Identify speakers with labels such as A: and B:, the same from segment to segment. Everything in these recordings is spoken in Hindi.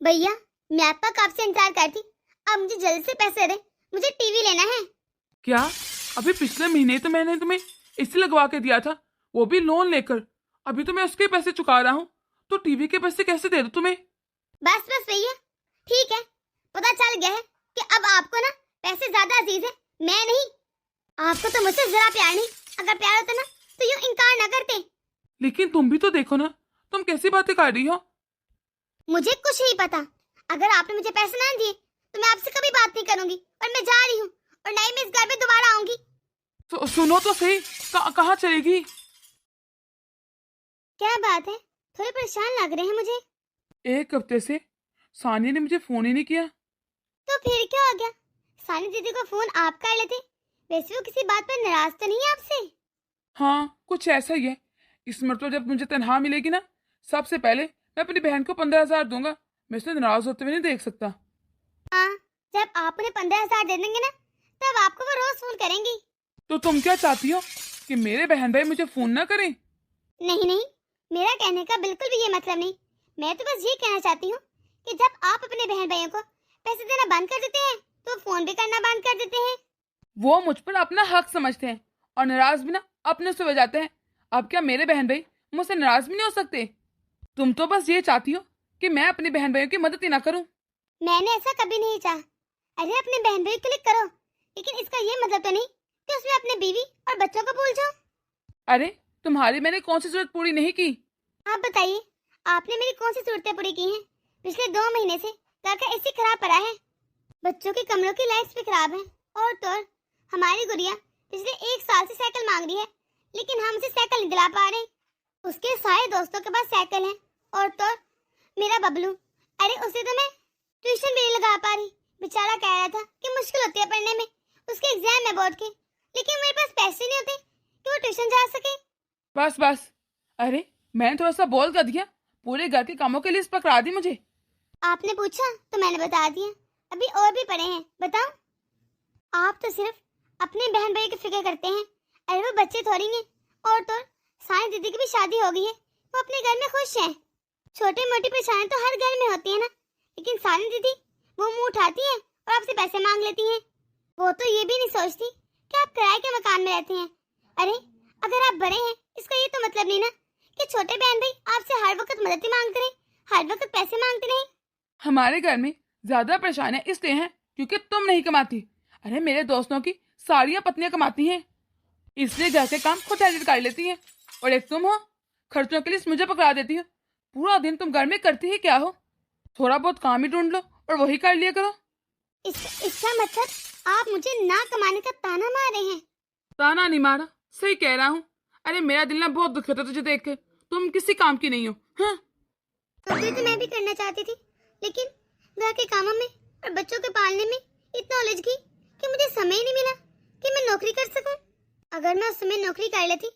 A: भैया, मैं आपका कब से इंतजार करती। अब मुझे जल्द से पैसे दे, मुझे टीवी लेना है।
B: क्या? अभी पिछले महीने तो मैंने तुम्हें एसी लगवा के दिया था, वो भी लोन लेकर। अभी तो मैं उसके पैसे चुका रहा हूँ, तो टीवी के पैसे कैसे दे दूं तुम्हें?
A: बस बस भैया, ठीक है, पता चल गया है कि अब आपको ना पैसे ज्यादा अजीज है, मैं नहीं। आपको तो मुझसे जरा प्यार नहीं, अगर प्यार होता ना तो यूं इनकार ना करते।
B: लेकिन तुम भी तो देखो ना, तुम कैसी बातें कर रही हो?
A: मुझे कुछ नहीं पता। अगर आपने मुझे पैसे ना दिए तो मैं आपसे कभी बात नहीं करूंगी, और मैं जा रही हूँ, और नहीं मैं इस घर में दोबारा आऊंगी।
B: सुनो तो सही, कहाँ चलेगी?
A: क्या बात है, थोड़े परेशान लग रहे हैं मुझे।
B: 1 हफ्ते से सानिया ने मुझे फोन ही नहीं किया।
A: तो फिर क्या हो गया? सानी दीदी को फोन आप कर लेते। वैसे वो किसी बात पर नाराज तो नहीं है आपसे?
B: हाँ, कुछ ऐसा ही है। इस मरतबा जब मुझे तनख्वाह मिलेगी ना, सबसे पहले मैं अपनी बहन को 15,000 दूंगा। मैं उसे नाराज होते हुए नहीं देख सकता।
A: हाँ, जब आप उन्हें 15,000 दे देंगे ना, तब आपको वो रोज फोन करेंगी।
B: तो तुम क्या चाहती हो कि मेरे बहन भाई मुझे फोन ना करें?
A: नहीं नहीं, मेरा कहने का बिल्कुल भी ये मतलब नहीं। मैं तो बस ये कहना चाहती हूँ कि जब आप अपने बहन भाइयों को पैसे देना बंद कर देते हैं तो फोन भी करना बंद कर देते हैं।
B: वो मुझ पर अपना हक समझते हैं और नाराज भी ना अपने से हो जाते हैं। अब क्या मेरे बहन भाई मुझसे नाराज भी नहीं हो सकते? तुम तो बस ये चाहती हो कि मैं अपनी बहन भाइयों की मदद ही ना करूं।
A: मैंने ऐसा कभी नहीं चाहा। अरे अपने बहन भाई क्लिक करो, लेकिन इसका ये मतलब तो नहीं कि उसमें अपने बीवी और बच्चों को भूल जाओ।
B: अरे तुम्हारी मैंने कौन सी जरूरत पूरी नहीं की?
A: आप बताइए, आपने मेरी कौन सी जरूरतें पूरी की हैं? पिछले 2 महीने से घर का एसी खराब पड़ा है, बच्चों के कमरों की लाइट्स भी खराब हैं, और तो और हमारी गुड़िया पिछले 1 साल से साइकिल मांग रही है, लेकिन हम उसे साइकिल नहीं दिला पा रहे। उसके सारे दोस्तों के पास साइकिल है, और तो और मेरा बबलू, अरे उसे तो मैं ट्यूशन भी नहीं लगा पा रही। बेचारा कह रहा था कि मुश्किल होती है पढ़ने में, उसके एग्जाम है बोर्ड के, लेकिन मेरे पास पैसे नहीं होते कि वो ट्यूशन जा सके।
B: बस बस। अरे मैंने थोड़ा सा बोल कर दिया, पूरे घर के कामों की लिस्ट पकड़ा दी मुझे।
A: आपने पूछा तो मैंने बता दिया, अभी और भी पड़े हैं, बताओ। आप तो सिर्फ अपने बहन भाई की फिक्र करते हैं। अरे वो बच्चे थोड़ी हैं, और तो और सानी दीदी की भी शादी हो गई है, वो अपने घर में खुश हैं। छोटी मोटी परेशानी तो हर घर में होती है ना, लेकिन सानी दीदी वो मुंह उठाती है और आपसे पैसे मांग लेती हैं। वो तो ये भी नहीं सोचती कि आप किराए के मकान में रहते हैं। अरे अगर आप बड़े हैं, इसका ये तो मतलब नहीं ना कि छोटे बहन भाई आपसे हर वक्त मदद ही मांगते रहे, हर वक्त पैसे मांगते रहे।
B: हमारे घर में ज्यादा परेशानियां इसलिए हैं क्योंकि तुम नहीं कमाती। अरे मेरे दोस्तों की सारियां पत्नियां कमाती हैं, इसलिए घर के काम खुद हैंडल कर लेती हैं। और एक तुम हो, खर्चों के लिए मुझे पकड़ा देती हो। पूरा दिन तुम घर में करती ही क्या हो? थोड़ा बहुत काम ही ढूंढ लो और वही कर लिया करो।
A: इसका मतलब आप मुझे ना कमाने का ताना मार रहे हैं?
B: ताना नहीं मारा, सही कह रहा हूँ। अरे मेरा दिल ना बहुत दुख था तुझे देख के, तुम किसी काम की नहीं हो। हाँ?
A: नौकरी तो मैं भी करना चाहती थी, लेकिन घर के कामों में और बच्चों के पालने में इतना उलझ गई कि मुझे समय ही नहीं मिला कि मैं नौकरी कर सकूं। अगर मैं उस समय नौकरी कर लेती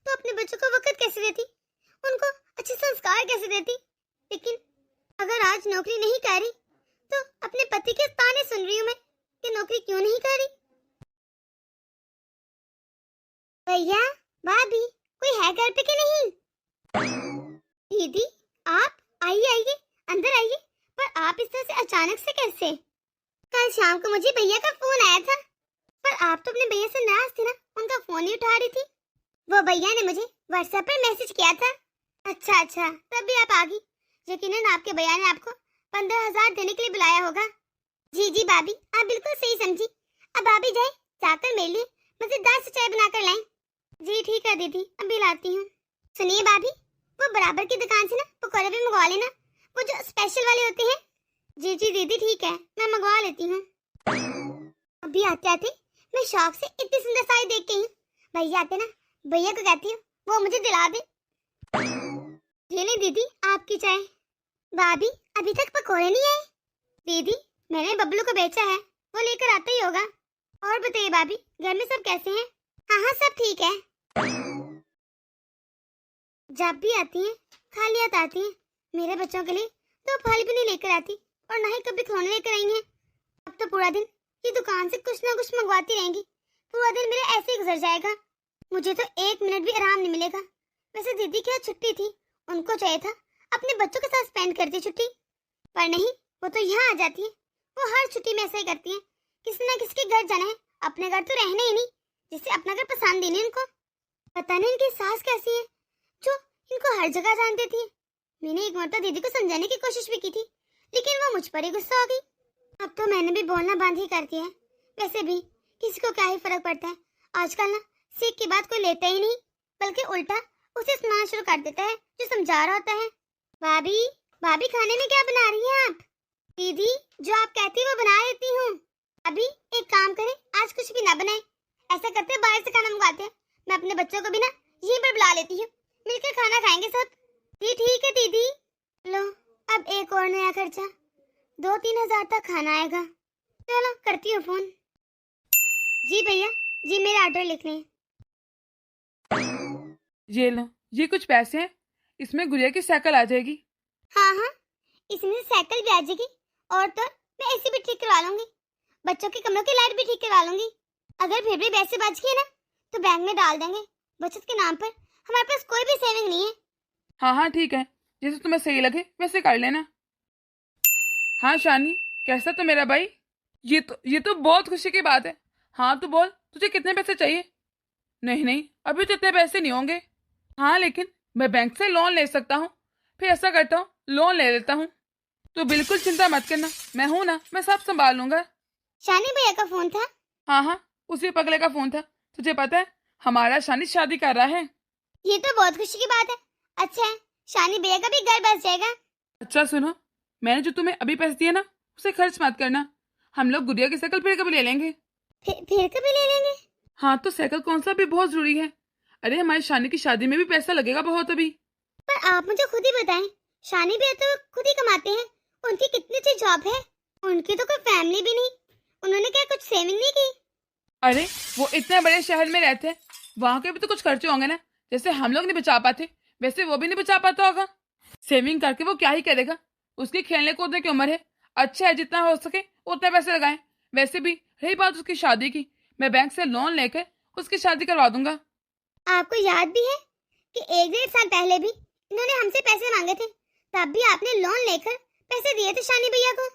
A: तो अपने बच्चों को वक्त कैसे देती, उनको अच्छे संस्कार कैसे देती। लेकिन अगर आज नौकरी नहीं कर रही तो अपने पति के ताने सुन रही हूँ मैं कि नौकरी क्यों नहीं कर रही। भैया, भाभी, कोई है घर पे कि नहीं? दीदी, आप आइए आइए, अंदर आइए। पर आप इस तरह से अचानक से कैसे? कल शाम को मुझे भैया का फोन आया था, पर आप तो अपने भैया से नाराज थे ना, उनका फोन नहीं उठा रही थी। वो भैया ने मुझे व्हाट्सएप पर मैसेज किया था। अच्छा, तभी आप आ गई। यकीनन आपके भैया ने आपको 15,000 देने के लिए बुलाया होगा। जी जी भाभी, आप बिल्कुल सही समझी। अब भाभी जाए, जाकर मेरे लिए मजेदार से चाय बनाकर लाएं। जी ठीक है दीदी, अभी लाती हूँ। सुनिए भाभी, वो बराबर की दुकान से ना पकौड़े भी मंगवा लेना, वो जो स्पेशल वाले होते हैं। जी जी दीदी ठीक है, मैं मंगवा लेती हूँ। अभी आते आते मैं शौक से इतनी सुंदर साड़ी देख के हूँ। भैया आते ना, भैया को कहती हूँ वो मुझे दिला दे। ये ले दीदी आपकी चाय। भाभी, अभी तक पकौड़े नहीं आए? दीदी, मैंने बबलू को बेचा है, वो लेकर आता ही होगा। और बताइए भाभी, घर में सब कैसे हैं? हाँ सब ठीक है। जब भी आती हैं खाली हाथ आती हैं। मेरे बच्चों के लिए तो फल भी नहीं लेकर आती, और ना ही कभी खिलौने लेकर आई हैं। अब तो पूरा दिन ये दुकान से कुछ ना कुछ मंगवाती रहेंगी। पूरा दिन मेरा ऐसे ही गुजर जाएगा, मुझे तो 1 मिनट भी आराम नहीं मिलेगा। वैसे दीदी की आज छुट्टी थी, उनको चाहिए था अपने बच्चों के साथ स्पेंड करती छुट्टी, पर नहीं, वो तो यहाँ आ जाती है। वो हर छुट्टी में ऐसा ही करती है, किसी ना किसी के घर जाना है, अपने घर तो रहना ही नहीं, जिससे अपना घर पसंद ही नहीं इनको। पता नहीं इनकी सास कैसी है जो इनको हर जगह जान देती है। मैंने एक मरतबा दीदी को समझाने की कोशिश भी की थी, लेकिन वो मुझ पर ही गुस्सा हो गई। अब तो मैंने भी बोलना बंद ही कर दिया है। वैसे भी किसी को क्या ही फर्क पड़ता है, आजकल ना सीख की बात कोई लेता ही नहीं, बल्कि उल्टा उसे सुनाना शुरू कर देता है जो समझा रहा होता है। भाभी, भाभी खाने में क्या बना रही हैं आप? दीदी, जो आप कहती वो बना देती हूँ। अभी एक काम करें, आज कुछ भी ना बनाए, ऐसा करते हैं बाहर से खाना मंगवाते हैं। मैं अपने बच्चों को भी ना यहीं पर बुला लेती हूँ, मिलकर खाना खाएंगे सब। जी ठीक है दीदी। लो, अब एक और नया खर्चा, 2-3 हजार तक खाना आएगा। चलो करती हूँ फोन। जी भैया, जी मेरे ऑर्डर लिख लें।
B: ये लो, ये कुछ पैसे हैं, इसमें गुड़िया की साइकिल आ जाएगी।
A: हाँ हाँ, इसमें से साइकिल भी आ जाएगी, और तो मैं एसी भी ठीक करवा लूंगी, बच्चों के कमरों की लाइट भी ठीक करवा लूंगी। अगर फिर भी पैसे बच गए ना तो बैंक में डाल देंगे बचत के नाम पर। हमारे पास कोई भी सेविंग नहीं है।
B: हाँ हाँ ठीक है, जैसे तुम्हें सही लगे वैसे कर लेना। हाँ शानी, कैसा तो मेरा भाई? ये तो बहुत खुशी की बात है। हाँ तो बोल, तुझे कितने पैसे चाहिए? नहीं नहीं, अभी तो इतने पैसे नहीं होंगे। हाँ लेकिन मैं बैंक से लोन ले सकता हूँ। फिर ऐसा करता हूँ, लोन ले लेता हूँ। तो बिल्कुल चिंता मत करना, मैं हूं ना, मैं सब संभाल लूंगा।
A: शानी भैया का फोन था?
B: हाँ हाँ, उसी पगले का फोन था। तुझे पता है हमारा शानी शादी कर रहा है।
A: ये तो बहुत खुशी की बात है। अच्छा है, शानी भैया का भी घर बस जाएगा।
B: अच्छा सुनो, मैंने जो तुम्हें अभी पैसे दिए ना, उसे खर्च मत करना। हम लोग गुड़िया की साइकिल फिर कभी ले लेंगे।
A: फिर कभी ले लेंगे?
B: हाँ तो साइकिल कौन सा भी बहुत जरूरी है। अरे हमारी शानी की शादी में भी पैसा लगेगा बहुत अभी।
A: पर आप मुझे खुद ही बताएं, शानी भैया तो खुद ही कमाते हैं, उनकी कितनी अच्छी जॉब है, उनकी तो कोई फैमिली भी नहीं, उन्होंने क्या कुछ सेविंग नहीं की?
B: अरे वो इतने बड़े शहर में रहते हैं, वहां के भी तो कुछ खर्चे होंगे ना। जैसे हम लोग नहीं बचा पाते, वैसे वो भी नहीं बचा पाता होगा। सेविंग करके वो क्या ही करेगा, उसकी खेलने कूदने की उम्र है। अच्छा है, जितना हो सके उतने पैसे लगाएं। वैसे भी रही बात उसकी शादी की, मैं बैंक से लोन लेकर उसकी शादी करवा दूंगा।
A: आपको याद भी है कि 1-1.5 साल पहले भी इन्होंने हमसे पैसे मांगे थे, तब भी आपने लोन लेकर पैसे दिए थे शानी भैया को।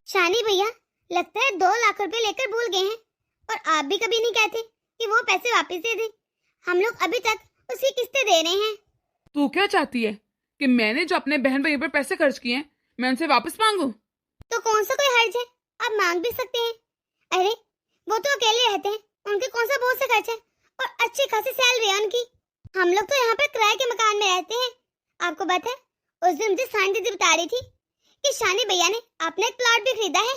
A: शानी भैया लगता है 2 लाख रुपए लेकर भूल गए हैं, और आप भी कभी नहीं कहते कि वो पैसे वापस दे दें। हम लोग अभी तक उसकी किस्तें दे रहे हैं।
B: तू क्या चाहती है कि मैंने जो अपने बहन भाइयों पर पैसे खर्च किए हैं मैं उनसे वापस मांगू?
A: तो कौन सा कोई हर्ज है, आप मांग भी सकते हैं। अरे वो तो अकेले रहते हैं, उनके कौन सा बहुत से खर्च है, और अच्छी खासी सैलरी है उनकी। हम लोग तो यहाँ पे किराए के मकान में रहते हैं। आपको पता है, उस दिन मुझे सानी दीदी बता रही थी कि शानी भैया ने अपना एक प्लॉट भी खरीदा है।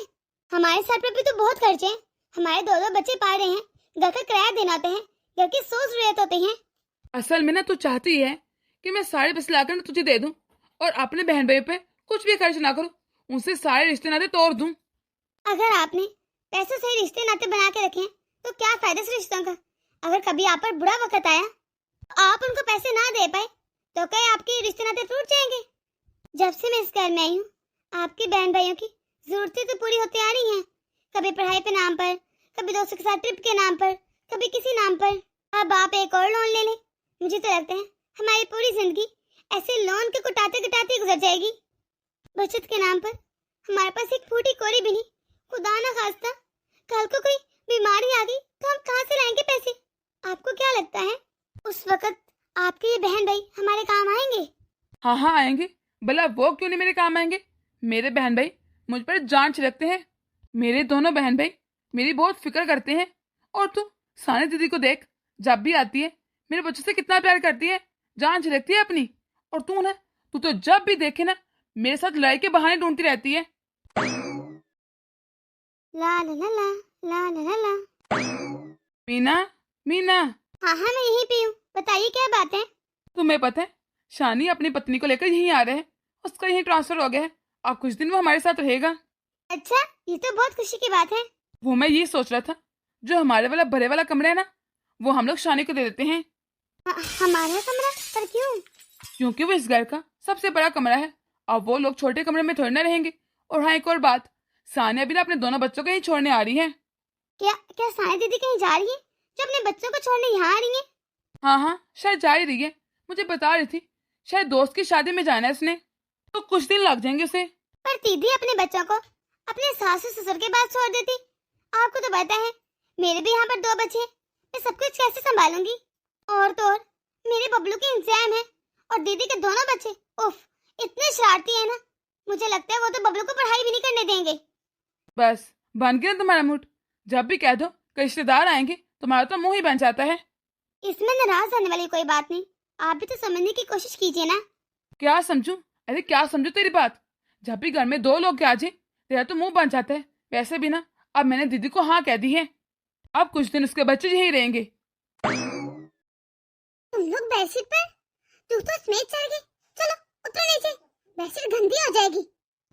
A: हमारे सर पर भी तो बहुत खर्चे हैं, हमारे 2-2 बच्चे पाल रहे हैं, घर का किराया देना होते हैं, घर की सोच जरूरत होती है।
B: असल में ना तू चाहती है कि मैं सारे पैसे लाकर ना तुझे दे दूं और अपने बहन भाई पे कुछ भी खर्च ना करूं, उनसे सारे रिश्ते नाते तोड़ दूं।
A: अगर आपने पैसों से रिश्ते नाते बना के रखे हैं तो क्या फायदा से रिश्तों का? अगर कभी आप पर बुरा वक्त आया तो आप उनको पैसे ना दे पाए तो क्या आपके रिश्ते नाते टूट जाएंगे? जब से मैं इस घर में आई हूँ, आपके बहन भाइयों की जरूरतें तो पूरी होती आ रही हैं, कभी पढ़ाई के नाम पर, कभी दोस्तों के साथ ट्रिप के नाम पर, कभी किसी नाम पर। अब आप एक और लोन ले लें, मुझे तो लगता है हमारी पूरी जिंदगी ऐसे लोन के कुटाते कुटाते गुजर जाएगी। बचत के नाम पर हमारे पास एक फूटी कोरी भी नहीं। खुदा ना खास्ता कल को कोई बीमारी आ गई तो हम कहाँ से लाएंगे पैसे? आपको क्या लगता है उस वक्त आपके ये बहन भाई हमारे काम आएंगे?
B: हाँ हाँ आएंगे, भला वो क्यों नहीं मेरे काम आएंगे। मेरे बहन भाई मुझ पर जान छिड़कते हैं। मेरे दोनों बहन भाई मेरी बहुत फिक्र करते हैं। और तू सानी दीदी को देख, जब भी आती है मेरे बच्चों से कितना प्यार करती है, जान छिड़कती है अपनी। और तू ना, तू तो जब भी देखे ना मेरे साथ लड़ाई के बहाने ढूंढती रहती है।
A: ला ला ला ला ला ला ला ला।
B: मीना, मीना।
A: हाँ हाँ, मैं यहीं पे हूँ, बताइए क्या बात है?
B: तुम्हें पता है शानी अपनी पत्नी को लेकर यहीं आ रहे हैं, उसका यहीं ट्रांसफर हो गया है। अब कुछ दिन वो हमारे साथ रहेगा।
A: अच्छा, ये तो बहुत खुशी की बात है।
B: वो मैं ये सोच रहा था, जो हमारे वाला भरे वाला कमरा है ना, वो हम लोग शानी को दे देते हैं।
A: हमारा कमरा? पर क्यों?
B: क्योंकि वो इस घर का सबसे बड़ा कमरा है। अब वो लोग छोटे कमरे में थोड़ी ना रहेंगे। और हाँ एक और बात, सानिया भी ना अपने दोनों बच्चों को ही छोड़ने आ रही है।
A: क्या क्या सानी दीदी कहीं जा रही है जो अपने बच्चों को छोड़ने यहाँ आ रही है?
B: हाँ हाँ शायद जा ही रही है, मुझे बता रही थी। शायद दोस्त की शादी में जाना है इसने, तो कुछ दिन लग जाएंगे उसे।
A: पर दीदी अपने बच्चों को अपने सास ससुर के पास छोड़ देती। आपको तो पता है मेरे भी यहाँ पर 2 बच्चे हैं, मैं सब कुछ कैसे संभालूंगी। और तो और मेरे बबलू के एग्जाम है और दीदी के दोनों बच्चे उफ इतने शरारती है ना, मुझे लगता है वो तो बबलू को पढ़ाई भी नहीं करने देंगे।
B: बस बन गया तुम्हारा मूड। जब भी कह दो कि रिश्तेदार आएंगे तुम्हारा तो मुंह ही बन जाता है।
A: इसमें नाराज होने वाली कोई बात नहीं, आप भी तो समझने की कोशिश कीजिए ना।
B: क्या समझूं? अरे क्या समझू तेरी बात? जब भी घर में 2 लोग आ जाए तेरा तो मुंह बन जाता है। वैसे भी ना अब मैंने दीदी को हाँ कह दी है, अब कुछ दिन उसके बच्चे यही रहेंगे।
A: तुम लोग बेडशीट पर तू तो समेत चढ़ गई। चलो उतरो नीचे, बेडशीट गंदी हो जाएगी।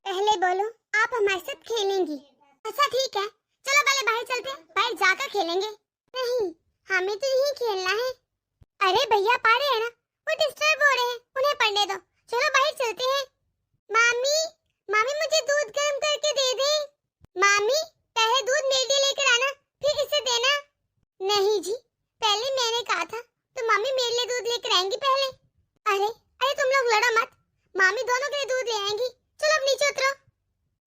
A: पहले बोलो आप हमारे साथ खेलेंगी। अच्छा ठीक है, चलो पहले बाहर चलते हैं, बाहर जाकर खेलेंगे। नहीं हमें तो यहीं खेलना है। अरे भैया पढ़ रहे हैं ना, वो डिस्टर्ब हो रहे हैं, उन्हें पढ़ने दो। चलो बाहर चलते हैं। मामी मामी मुझे दूध गर्म करके दे दे। मामी पहले दूध मेरे लिए लेकर आना फिर इसे देना। नहीं जी पहले मैंने कहा था तो मामी मेरे लिए दूध लेकर आएंगी पहले। अरे अरे तुम लोग लड़ो मत, मामी दोनों के लिए दूध ले आएंगी। चलो अब नीचे उतरो।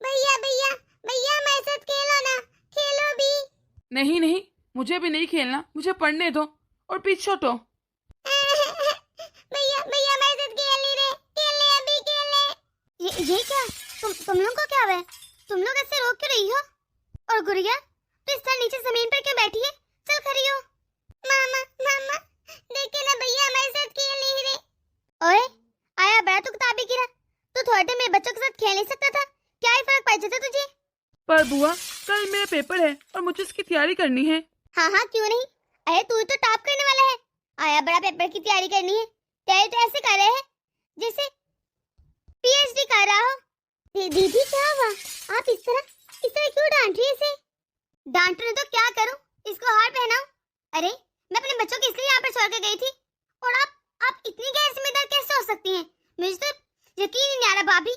A: भैया भैया भैया हमारे साथ खेलो ना, खेलो भी।
B: नहीं नहीं मुझे भी नहीं खेलना, मुझे पढ़ने दो और पीछे हटो।
A: भैया भैया हमारे साथ खेल नहीं रहे, खेलने अभी खेलने। ये क्या तुम लोग को क्या हुआ है? तुम लोग ऐसे रोक क्यों रही हो? और गुड़िया तो इस तरह नीचे जमीन पर क्यों बैठी है? चल खड़ी हो। मामा मामा देखे ना भैया हमारे साथ खेल नहीं रहे। ओए आया बड़ा तू किताबी गिरा, तू थोड़े देर मेरे बच्चों के साथ खेल नहीं सकता था? क्या ही फर्क पड़ जाता तुझे?
B: पर बुआ कल मेरा पेपर है और मुझे इसकी तैयारी करनी है।
A: हाँ हाँ क्यों नहीं, अरे तू तो टॉप करने वाला है। आया बड़ा पेपर की तैयारी करनी है, तैयारी तो ऐसे कर रहे हैं जैसे पीएचडी कर रहा हो। दीदी क्या हुआ? आप इस तरह क्यों डांट रही है इसे? डांटने तो क्या करूं, इसको हार पहनाऊं? अरे मैं अपने बच्चों को इसलिए यहाँ पर छोड़ कर गई थी और आप इतनी गैर जिम्मेदार कैसे हो सकती हैं? मुझे तो यकीन ही नहीं आ रहा भाभी।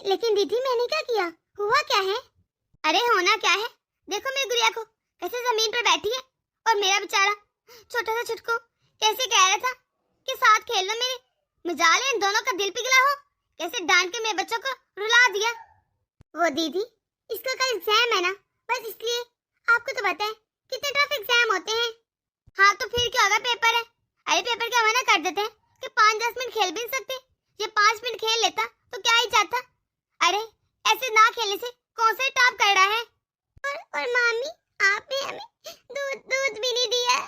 A: लेकिन दीदी मैंने क्या किया? हुआ क्या है? अरे होना क्या है, देखो मेरी गुड़िया को कैसे जमीन पर बैठी है और मेरा बेचारा छोटा सा छुटकू कैसे कह रहा था कि साथ खेल लो मेरे। मजाल है इन दोनों का दिल पिघला हो, कैसे डांट के मेरे बच्चों को रुला दिया। वो दीदी इसका कल एग्जाम है ना, बस इसलिए। आपको तो पता है कितने टफ एग्जाम होते हैं। हाँ तो फिर क्या होगा, पेपर है। अरे पेपर क्या मना कर देते हैं कि 5-10 मिनट खेल भी नहीं सकते? ये 5 मिनट खेल लेता तो क्या ही चाहता। अरे ऐसे ना खेलने से कौन सा टॉप कर रहा है? और मामी आपने हमें दूध भी नहीं दिया।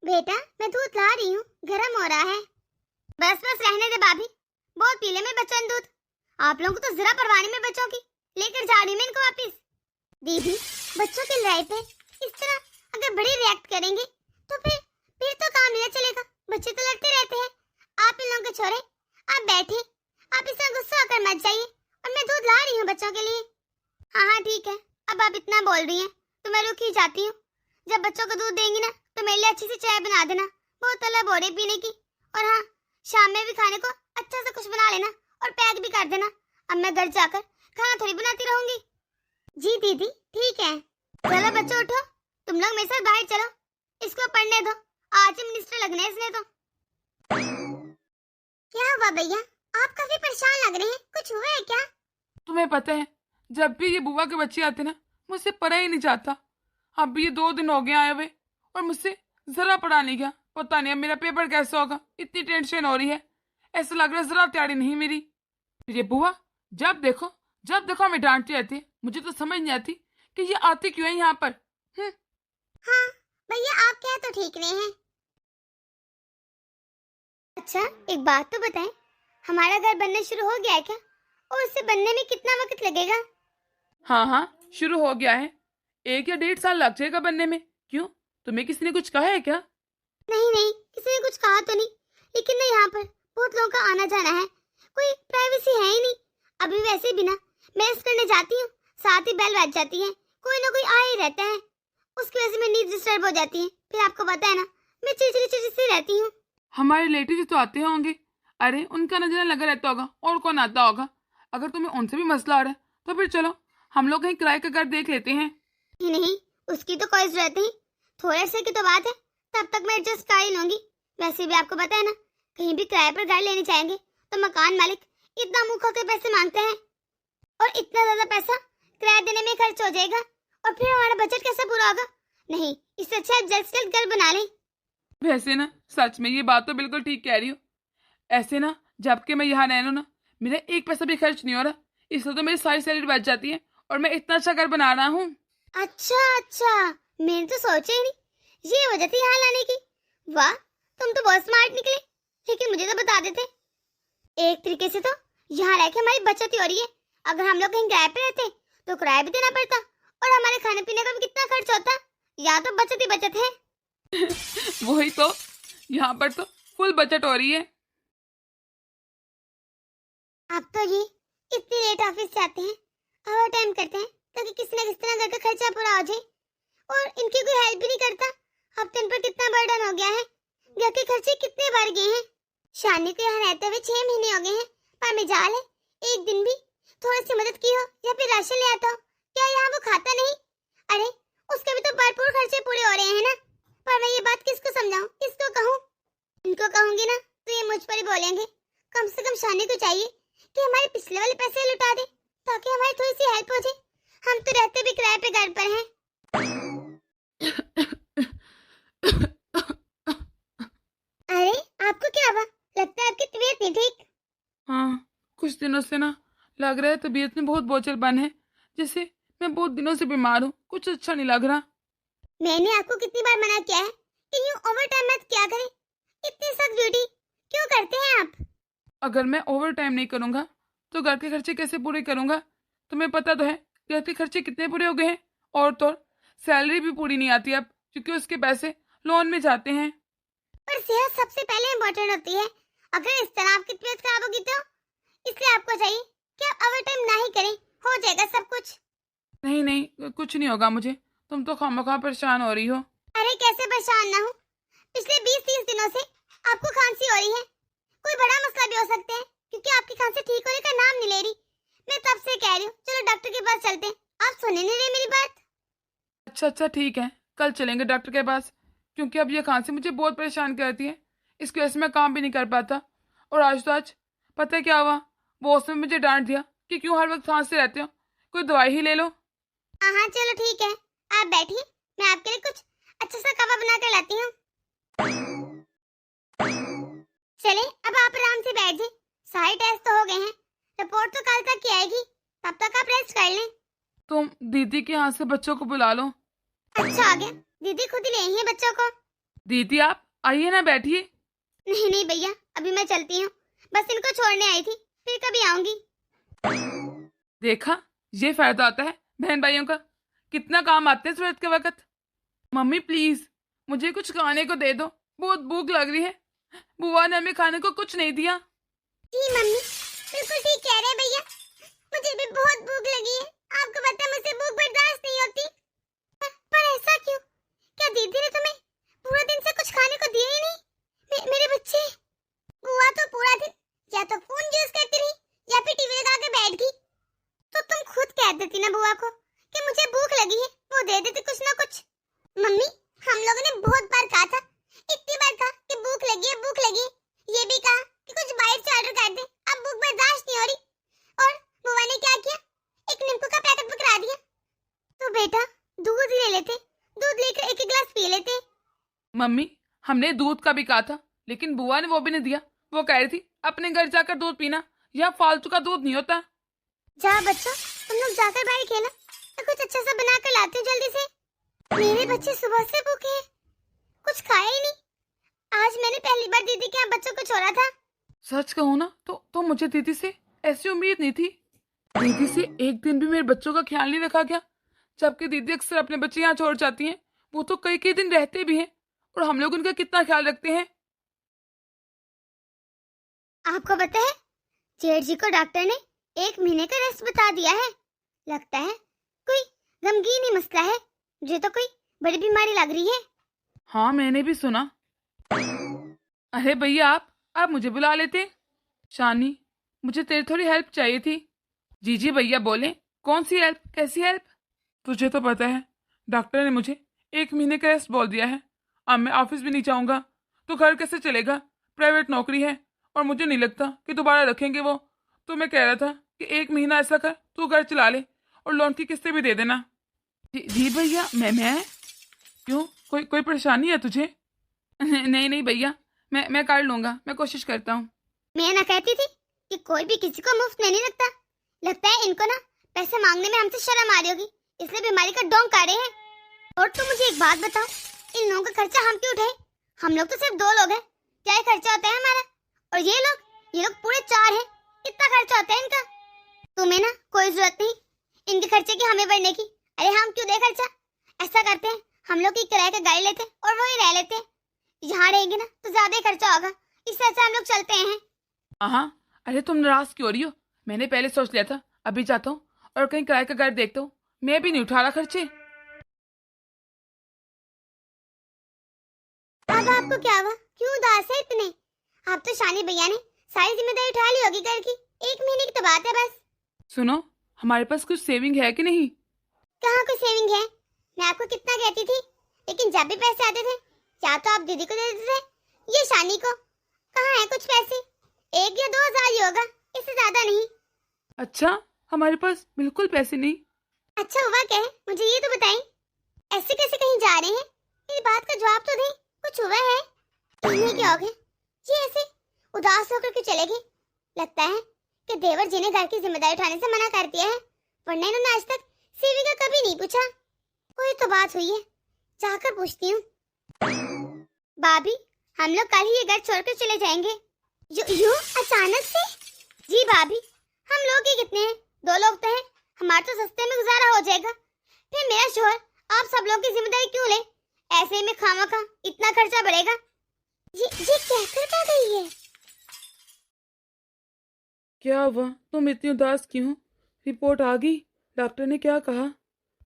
A: बेटा मैं दूध ला रही हूँ, गर्म हो रहा है। बस रहने दे भाभी, बहुत पी ले मेरे बच्चों ने दूध। आप लोगों को तो जरा परवाह नहीं मेरे बच्चों की, लेकर जा रही हूँ मैं इनको वापिस। दीदी बच्चों की लड़ाई पे इस तरह अगर बड़े रिएक्ट करेंगे तो फिर तो काम नहीं चलेगा। बच्चे तो लड़ते रहते हैं। आप इन लोगों के छोरे आप बैठे, आप इस तरह गुस्सा होकर मत जाइए और मैं दूध ला रही हूँ बच्चों के लिए। हाँ ठीक है, अब आप इतना बोल रही हैं तो मैं रुक ही जाती हूँ। जब बच्चों को दूध देंगी ना तो मेरे लिए अच्छी सी चाय बना देना, बहुत तलब हो रही पीने की। और हाँ शाम में भी खाने को अच्छा सा कुछ बना लेना और पैक भी कर देना। अब मैं घर जाकर खाना थोड़ी बनाती रहूंगी। जी दीदी ठीक है। चलो बच्चों उठो, तुम लोग मेरे साथ बाहर चलो, इसको पढ़ने दो, आज ही मिनिस्टर लगने है इसने तो। क्या हुआ भैया, आप काफी परेशान लग रहे हैं, कुछ हुआ है क्या?
B: तुम्हें पता है जब भी ये बुआ के बच्चे आते ना मुझसे पढ़ा ही नहीं जाता। अब भी ये 2 दिन हो गए आए हुए और मुझसे जरा पढ़ा नहीं गया। पता नहीं अब मेरा पेपर कैसे होगा, इतनी टेंशन हो रही है। ऐसा लग रहा है जरा तैयारी नहीं मेरी। ये बुआ जब देखो हमें डांटती रहती है। मुझे तो समझ नहीं आती कि ये आती क्यों है यहाँ पर।
A: हाँ भैया आप कह तो ठीक नहीं हैं। अच्छा एक बात तो बताएं, हमारा घर बनना शुरू हो गया है क्या? और उसे बनने में कितना वक्त लगेगा?
B: हाँ शुरू हो गया है, 1 या 1.5 साल लग जाएगा बनने में। क्यों, तुम्हें किसी ने कुछ कहा है क्या?
A: नहीं किसी ने कुछ कहा तो नहीं, लेकिन ना यहाँ पर बहुत लोगों का आना जाना है, कोई प्राइवेसी है ही नहीं। अभी वैसे भी ना मैं रेस्ट करने जाती हूँ, साथ ही बेल बज जाती है, कोई ना कोई आ ही रहता है, उसकी वजह से मेरी नींद डिस्टर्ब हो जाती है। फिर आपको पता है ना मैं चिड़चिड़ी रहती हूँ।
B: हमारे रिलेटिव तो आते होंगे, अरे उनका नजर लगा रहता होगा, और कौन आता होगा। अगर तुम्हें उनसे भी मसला आ रहा है तो फिर चलो हम लोग कहीं किराए का घर देख लेते हैं।
A: नहीं उसकी तो कोई जरूरत नहीं, थोड़े से की तो बात है, तब तक मैं एडजस्ट कर ही लूंगी। वैसे भी आपको पता है ना कहीं भी किराए पर घर लेने जाएंगे तो मकान मालिक इतना मुंह खोके पैसे मांगते हैं। इतना ज्यादा पैसा किराया देने में खर्च हो जाएगा और फिर हमारा बजट कैसे पूरा होगा। नहीं, इससे अच्छा आप जल्द से जल्द घर बना लें।
B: वैसे ना सच में ये बात तो बिल्कुल ठीक कह रही हो। ऐसे ना जबकि मैं यहाँ रह लूँ ना, मेरा एक पैसा भी खर्च नहीं हो रहा, इससे तो मेरी सारी सैलरी बच जाती है और मैं इतना अच्छा घर बना रहा हूँ।
A: अच्छा अच्छा, मैंने तो सोचा ही नहीं ये वजह थी यहाँ लाने की। वाह, तुम तो बहुत स्मार्ट निकले, लेकिन मुझे तो बता देते। एक तरीके से तो यहाँ रह के हमारी बचत ही हो रही है। अगर हम लोग कहीं किराए पे रहते तो किराया भी देना पड़ता और हमारे खाने पीने का भी कितना खर्च होता। यहाँ तो बचत ही बचत है।
B: वही तो, यहाँ पर तो फुल बचत हो रही है।
A: अब तो ये इतनी लेट ऑफिस से आते हैं, ओवर टाइम करते हैं ताकि किसी न किसी तरह घर का खर्चा पूरा हो जाए, और इनकी कोई हेल्प भी नहीं करता। अब तो इन पर कितना बर्डन हो गया है, घर के खर्चे कितने बढ़ गए हैं। शानी को यहाँ रहते हुए 6 महीने हो गए हैं, पर मिजाल है एक दिन भी थोड़ी सी मदद की हो या फिर राशन ले आता हो, क्या यहाँ वो खाता नहीं? अरे उसके भी तो भरपूर खर्चे पूरे हो रहे हैं ना। पर मैं ये बात किसको समझाऊं, किसको कहूँ? इनको कहूंगी ना तो ये मुझ पर ही बोलेंगे। कम से कम शानी को चाहिए कि हमारे पिछले वाले पैसे लुटा दे ताकि हमारी थोड़ी सी हेल्प हो जाए। हम तो रहते भी किराए पे घर पर हैं। अरे आपको क्या हुआ? लगता है आपकी तबीयत नहीं ठीक।
B: हाँ, कुछ दिनों से ना लग रहा है तबीयत में बहुत बोझलपन है, जैसे मैं बहुत दिनों से बीमार हूँ, कुछ अच्छा नहीं लग रहा।
A: मैंने आपको कितनी बार मना किया है कि यूं ओवर टाइम मत किया करें। इतनी सख्त ड्यूटी क्यों करते हैं आप?
B: अगर मैं ओवर टाइम नहीं करूँगा तो घर के खर्चे कैसे पूरे करूँगा? तुम्हें पता तो है घर के खर्चे कितने पूरे हो गए हैं, और तो सैलरी भी पूरी नहीं आती अब, क्योंकि उसके पैसे लोन में जाते हैं।
A: पर सेहत सबसे पहले इम्पोर्टेंट होती है। अगर इस तरह आपकी तबीयत खराब होगी तो इसलिए आपको चाहिए कि आप ओवर टाइम ना ही करें, हो जाएगा सब कुछ।
B: नहीं नहीं, कुछ नहीं होगा मुझे, तुम तो खामखा परेशान हो रही हो।
A: अरे कैसे परेशान ना हो? पिछले 20-30 दिनों से आपको खांसी हो रही है। कोई बड़ा मसला भी हो सकता है, क्योंकि आपकी खांसी ठीक होने का नाम नहीं ले रही। मैं तब से कह रही हूँ चलो डॉक्टर के पास चलते हैं, आप सुन नहीं रहे मेरी बात।
B: अच्छा ठीक है, कल चलेंगे डॉक्टर के पास, क्योंकि अब ये खांसी मुझे बहुत परेशान करती है। इसकी वजह से मैं काम भी नहीं कर पाता। और आज तो आज पता है क्या हुआ, बॉस ने मुझे डांट दिया कि क्यों हर वक्त खांसते रहते हो, कोई दवाई ही ले लो।
A: हाँ चलो ठीक है, आप बैठिए, मैं आपके लिए कुछ अच्छा सा कावा बना कर लाती हूँ। चले अब आप आराम से बैठ जाए, सारे टेस्ट तो हो गए हैं, रिपोर्ट तो कल तक की आएगी, तब तक आप रेस्ट कर लें।
B: तुम दीदी के यहाँ से बच्चों को बुला लो।
A: अच्छा आ गया, दीदी खुद ही ले आई है बच्चों को।
B: दीदी आप आइए ना, बैठिए।
A: नहीं नहीं भैया, अभी मैं चलती हूँ, बस इनको छोड़ने आई थी, फिर कभी आऊंगी।
B: देखा, ये फायदा आता है बहन भाइयों का, कितना काम आते हैं जरूरत के वक्त। मम्मी प्लीज मुझे कुछ खाने को दे दो, बहुत भूख लग रही है, बुआ ने हमें खाने को कुछ नहीं दिया।
A: जी मम्मी, बिल्कुल ठीक कह रहे हैं भैया, मुझे भी बहुत भूख लगी है। आपको पता है मुझसे भूख बर्दाश्त नहीं होती। पर ऐसा क्यों? क्या दीदी ने तुम्हें पूरा दिन से कुछ खाने को दिया ही नहीं? मेरे बच्चे। बुआ तो पूरा दिन या तो फोन यूज करती रही या फिर टीवी लगा के बैठ गई। तो तुम खुद कह देती ना बुआ को कि मुझे भूख लगी है, वो दे देती कुछ ना कुछ। मम्मी, हम लोगों ने बहुत बार कहा था, इतनी बार कहा कि भूख लगी है, भूख लगी है, ये भी कहा कि कुछ बाहर से ऑर्डर कर दे, अब भूख बर्दाश्त नहीं हो रही। और बुआ ने क्या किया, एक नींबू का पैकेट पकड़ा दिया। तो बेटा दूध ले लेते, दूध लेकर एक गिलास पी लेते।
B: मम्मी हमने दूध का भी कहा था, लेकिन बुआ ने वो भी नहीं दिया। वो कह रही थी अपने घर जाकर दूध पीना, यहाँ फालतू का दूध नहीं होता।
A: जा बच्चा, तुम लोग जाकर बाहर खेला, मैं कुछ अच्छा सा बना कर लाती हूँ जल्दी से। मेरे बच्चे सुबह से भूखे हैं, कुछ खाया ही नहीं। आज मैंने पहली बार दीदी के यहाँ बच्चों को छोड़ा था।
B: सच कहूँ ना तो मुझे दीदी से ऐसी उम्मीद नहीं थी। दीदी से एक दिन भी मेरे बच्चों का ख्याल नहीं रखा गया, जबकि दीदी अक्सर अपने बच्चे यहाँ छोड़ जाती हैं। वो तो कई कई दिन रहते भी हैं, और हम लोग उनका कितना ख्याल रखते हैं।
A: आपको पता है जेठ जी को डॉक्टर ने 1 महीने का रेस्ट बता दिया है। लगता है कोई गमगीन ही मसला है, मुझे तो कोई बड़ी बीमारी लग रही है।
B: हाँ मैंने भी सुना। अरे भैया आप मुझे बुला लेते। शानी मुझे तेरी थोड़ी हेल्प चाहिए थी। जी भैया बोले, कौन सी हेल्प, कैसी हेल्प? तुझे तो पता है डॉक्टर ने मुझे 1 महीने का रेस्ट बोल दिया है। अब मैं ऑफिस भी नहीं जाऊंगा तो घर कैसे चलेगा, प्राइवेट नौकरी है और मुझे नहीं लगता कि दोबारा रखेंगे वो। तो मैं कह रहा था कि 1 महीना ऐसा कर तू घर चला ले और लोन की किस्तें भी दे देना। जी भैया, मैं क्यों, कोई परेशानी है तुझे? नहीं नहीं भैया, मैं कर लूंगा, मैं कोशिश करता हूँ।
A: मैं ना कहती थी कि कोई भी किसी को मुफ्त में नहीं रखता। लगता है इनको ना पैसे मांगने में हमसे शर्म आ रही होगी, इसलिए बीमारी का डोंग काढ़े हैं। और तुम मुझे एक बात बताओ, इन लोगों का खर्चा हम क्यों उठाए? हम लोग तो सिर्फ 2 लोग हैं, क्या ही खर्चा होता है हमारा? और ये लोग पूरे 4 हैं, कितना खर्चा होता है इनका? तुम्हें ना कोई जरूरत नहीं इनके खर्चे की हमें बढ़ने की। अरे हम क्यों दे खर्चा? ऐसा करते हैं, हम लोग की किराए का गाड़ी लेते हैं और वही रह लेते हैं। यहाँ रहेंगे ना तो ज्यादा ही खर्चा होगा, इससे अच्छा हम लोग चलते हैं।
B: हाँ, अरे तुम नाराज क्यों हो रही हो? मैंने पहले सोच लिया था, अभी जाता हूँ और कहीं किराए का घर देखता हूँ। मैं भी नहीं उठा रहा खर्चे।
A: अब आपको क्या हुआ, क्यों उदास है इतने? आप तो शानी भैया ने सारी जिम्मेदारी उठा ली होगी घर की, 1 महीने की तो बात है बस।
B: सुनो, हमारे पास कुछ सेविंग है कि नहीं?
A: कहाँ कोई सेविंग है? मैं आपको कितना कहती थी, लेकिन जब भी पैसे आते थे या तो आप दीदी को दे देते थे, ये शानी को। कहाँ है कुछ पैसे? 1 या 2 हजार ही होगा, इससे ज्यादा नहीं।
B: अच्छा, हमारे पास बिल्कुल पैसे नहीं।
A: अच्छा हुआ क्या है, मुझे ये तो बताएं, ऐसे कैसे कहीं जा रहे हैं? मेरी बात का जवाब तो दें, कुछ हुआ है? कहने क्या हो गया जी, ऐसे उदास होकर क्यों चले गए? लगता है कि देवर जी ने घर की जिम्मेदारी उठाने से मना कर दिया है, वरना इन्होंने आज तक सेविंग का कभी नहीं पूछा। कोई तो बात हुई है, जाकर पूछती हूँ। भाभी, हम लोग कल ही ये घर छोड़कर चले जाएंगे। यूं अचानक से? जी भाभी, हम लोग ही कितने हैं, 2 लोग तो हैं, हमारा तो सस्ते में गुजारा हो जाएगा। फिर मेरा शोहर आप सब लोग की जिम्मेदारी क्यों ले? ऐसे में खामखा इतना खर्चा बढ़ेगा। जी कहकर क्या गई है?
B: क्या हुआ, तुम इतनी उदास क्यों हो? रिपोर्ट आ गई? डॉक्टर ने क्या कहा?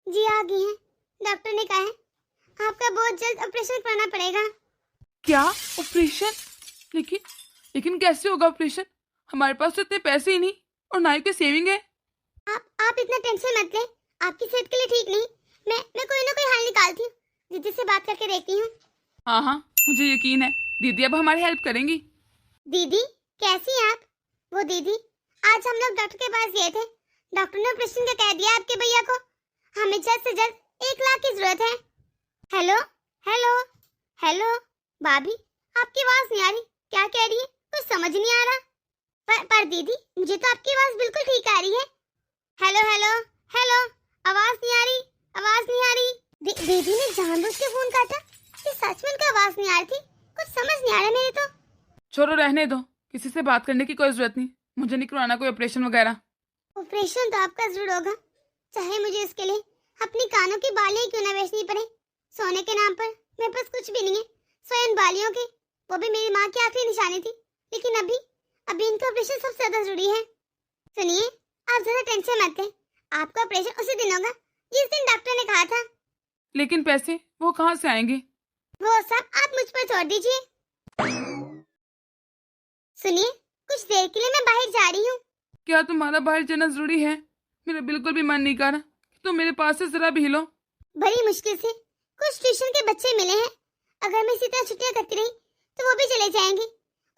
A: जी आ गई है, डॉक्टर ने कहा है आपका बहुत जल्द ऑपरेशन करना पड़ेगा।
B: क्या ऑपरेशन? लेकिन कैसे होगा ऑपरेशन? हमारे पास तो इतने पैसे ही नहीं और ना ही कोई सेविंग है।
A: आप इतना टेंशन मत लें, आपकी सेहत के लिए ठीक नहीं। मैं कोई ना कोई हल निकालती हूँ, दीदी से बात करके देखती हूँ।
B: हाँ, मुझे यकीन है दीदी अब हमारी हेल्प करेंगी।
A: दीदी कैसी हैं आप? वो दीदी, आज हम लोग डॉक्टर के पास गए थे, डॉक्टर ने ऑपरेशन का कह दिया आपके भैया को। हमें जल्द से जल्द 1 लाख की जरूरत है। हेलो हेलो हेलो भाभी, आपकी आवाज नहीं आ रही, क्या कह रही है? कुछ समझ नहीं आ रहा। पर दीदी, मुझे तो आपकी आवाज बिल्कुल ठीक आ रही है। हेलो हेलो हेलो, आवाज नहीं आ रही, आवाज नहीं आ रही। दीदी ने जानबूझ के फोन काटा कि सच में उनकी आवाज नहीं आ रही थी? कुछ समझ नहीं आ रहा मेरे तो।
B: छोड़ो, रहने दो, किसी से बात करने की कोई जरूरत नहीं। मुझे नहीं करवाना कोई ऑपरेशन वगैरह।
A: ऑपरेशन तो आपका जरूर होगा, चाहे मुझे इसके लिए अपनी कानों की बालियां क्यों ना बेचनी पड़े। सोने के नाम पर मेरे पास कुछ भी नहीं है, सो इन बालियों के, वो भी मेरी माँ की आखिरी निशानी थी। लेकिन अभी इनका ऑपरेशन सबसे ज्यादा जरूरी है। सुनिए, आप ज्यादा टेंशन मत लें, आपका ऑपरेशन उसी दिन होगा जिस दिन डॉक्टर ने कहा था।
B: लेकिन पैसे वो कहाँ से आएंगे?
A: वो सब आप मुझ पर छोड़ दीजिए। सुनिए, कुछ देर के लिए मैं बाहर जा रही हूँ।
B: क्या तुम्हारा बाहर जाना जरूरी है? मेरा बिल्कुल भी मन नहीं कर रहा कि तुम मेरे पास से जरा भी हिलो।
A: बड़ी मुश्किल से कुछ ट्यूशन के बच्चे मिले हैं, अगर मैं इसी तरह छुट्टियां करती रही तो वो भी चले जाएंगे,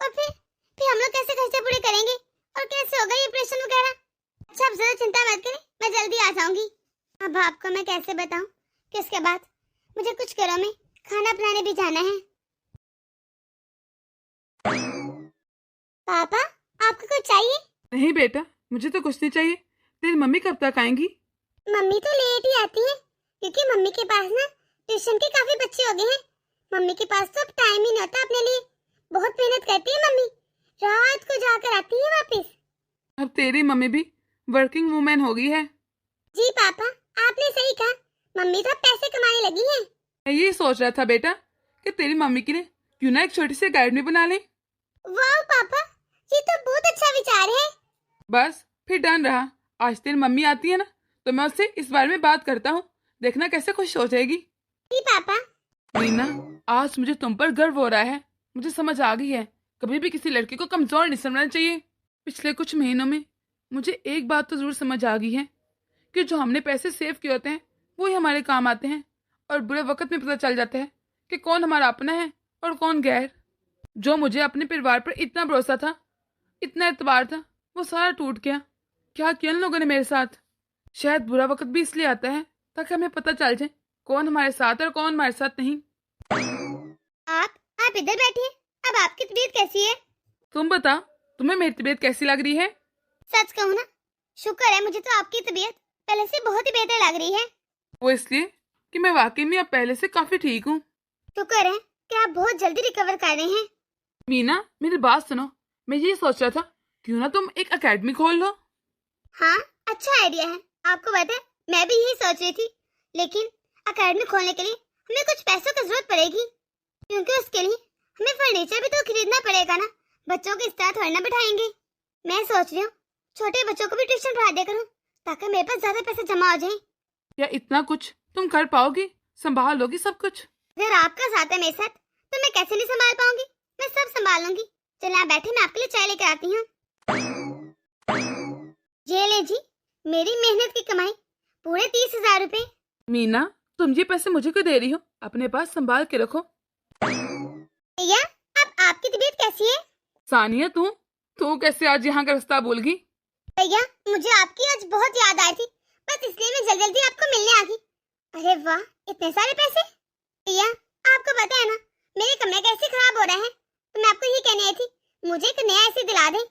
A: और फिर हम लोग कैसे खर्चे पूरे करेंगे और कैसे होगा ये ऑपरेशन वगैरह? अच्छा, आप ज्यादा चिंता मत करें, मैं जल्दी आ जाऊंगी। अब आपको मैं कैसे बताऊं कि उसके बाद मुझे कुछ घरों में खाना बनाने भी जाना है। पापा, आपको कुछ चाहिए?
B: नहीं बेटा, मुझे तो कुछ नहीं चाहिए। तेरी मम्मी कब तक आएंगी?
A: मम्मी तो लेट ही आती है, क्योंकि मम्मी के पास ना ट्यूशन के काफी बच्चे हो गए हैं। मम्मी के पास तो अब टाइम ही नहीं होता अपने लिए, बहुत मेहनत करती है मम्मी, रात को जाकर आती है वापस।
B: अब तेरी मम्मी भी वर्किंग वुमेन हो गई है।
A: जी पापा, आपने सही कहा, मम्मी तो अब पैसे कमाने लगी है।
B: मैं यही सोच रहा था बेटा कि तेरी मम्मी के लिए क्यों ना एक छोटी सी अकेडमी बना ले।
A: वाह पापा, ये तो बहुत अच्छा विचार है।
B: बस फिर डन रहा। आज तेरी मम्मी आती है ना, तो मैं उससे इस बारे में बात करता हूँ, देखना कैसे खुश हो जाएगी।
A: जी पापा।
B: रीना, आज मुझे तुम पर गर्व हो रहा है। मुझे समझ आ गई है, कभी भी किसी लड़की को कमजोर नहीं समझना चाहिए। पिछले कुछ महीनों में मुझे एक बात तो जरूर समझ आ गई है कि जो हमने पैसे सेव किए होते हैं वो ही हमारे काम आते हैं, और बुरे वक्त में पता चल जाता है कि कौन हमारा अपना है और कौन गैर। जो मुझे अपने परिवार पर इतना भरोसा था, इतना एतबार था, वो सारा टूट गया। क्या किया इन लोगों ने मेरे साथ। शायद बुरा वक्त भी इसलिए आता है ताकि हमें पता चल जाए कौन हमारे साथ है और कौन हमारे साथ नहीं।
A: आप इधर बैठिए। अब आपकी तबीयत कैसी है?
B: तुम बता, तुम्हें मेरी तबीयत कैसी लग रही है?
A: सच कहूँ ना, शुक्र है मुझे तो आपकी तबीयत पहले से बहुत ही बेहतर लग रही है।
B: वो इसलिए कि मैं वाकई में अब पहले से काफी ठीक हूँ।
A: शुक्र है कि आप बहुत जल्दी रिकवर कर रहे हैं।
B: मीना, मेरी बात सुनो। मैं ये सोच रहा था क्यों ना तुम एक एकेडमी खोल लो।
A: हाँ, अच्छा आइडिया है। आपको पता है मैं भी यही सोच रही थी, लेकिन एकेडमी खोलने के लिए हमें कुछ पैसों की जरूरत पड़ेगी, क्योंकि उसके लिए हमें फर्नीचर भी तो खरीदना पड़ेगा ना। बच्चों को इस तरह थोड़ी ना बिठाएंगे। मैं सोच रही हूँ छोटे बच्चों को भी ट्यूशन पढ़ा दिया करूँ ताकि मेरे पास ज्यादा पैसे जमा हो जाएं।
B: या इतना कुछ तुम कर पाओगी? संभाल लोगी सब कुछ?
A: अगर आपका साथ है मेरे साथ तो मैं कैसे नहीं संभाल पाऊंगी। मैं सब संभाल लूंगी। चलिए आप बैठे, मैं आपके लिए चाय लेकर आती हूँ। ये ले जी, मेरी मेहनत की कमाई पूरे 30,000 रुपए।
B: मीना, तुम ये पैसे मुझे क्यों दे रही हो? अपने पास संभाल के रखो।
A: भैया, अब आपकी तबीयत कैसी है?
B: सानिया, तू कैसे आज यहाँ का रास्ता भूल गई?
A: भैया, मुझे आपकी आज बहुत याद आई थी, बस इसलिए मैं जल्दी जल्दी आपको मिलने आ गई। अरे वाह, इतने सारे पैसे! भैया, आपको पता है ना मेरे कमरे कैसे खराब हो रहे हैं, तो मैं आपको ये कहने आई थी मुझे एक नया एसी दिला दे।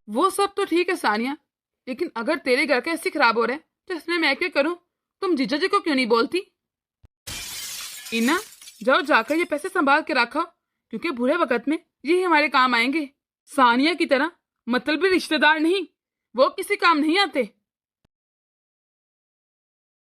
B: वो सब तो ठीक है सानिया, लेकिन अगर तेरे घर का एसी खराब हो रहा है तो इसमें मैं क्या करूँ? तुम जीजा जी को क्यों नहीं बोलती? इना, जाओ जाकर ये पैसे संभाल के रखो, क्योंकि बुरे वक्त में यही हमारे काम आएंगे। सानिया की तरह मतलबी रिश्तेदार नहीं, वो किसी काम नहीं आते।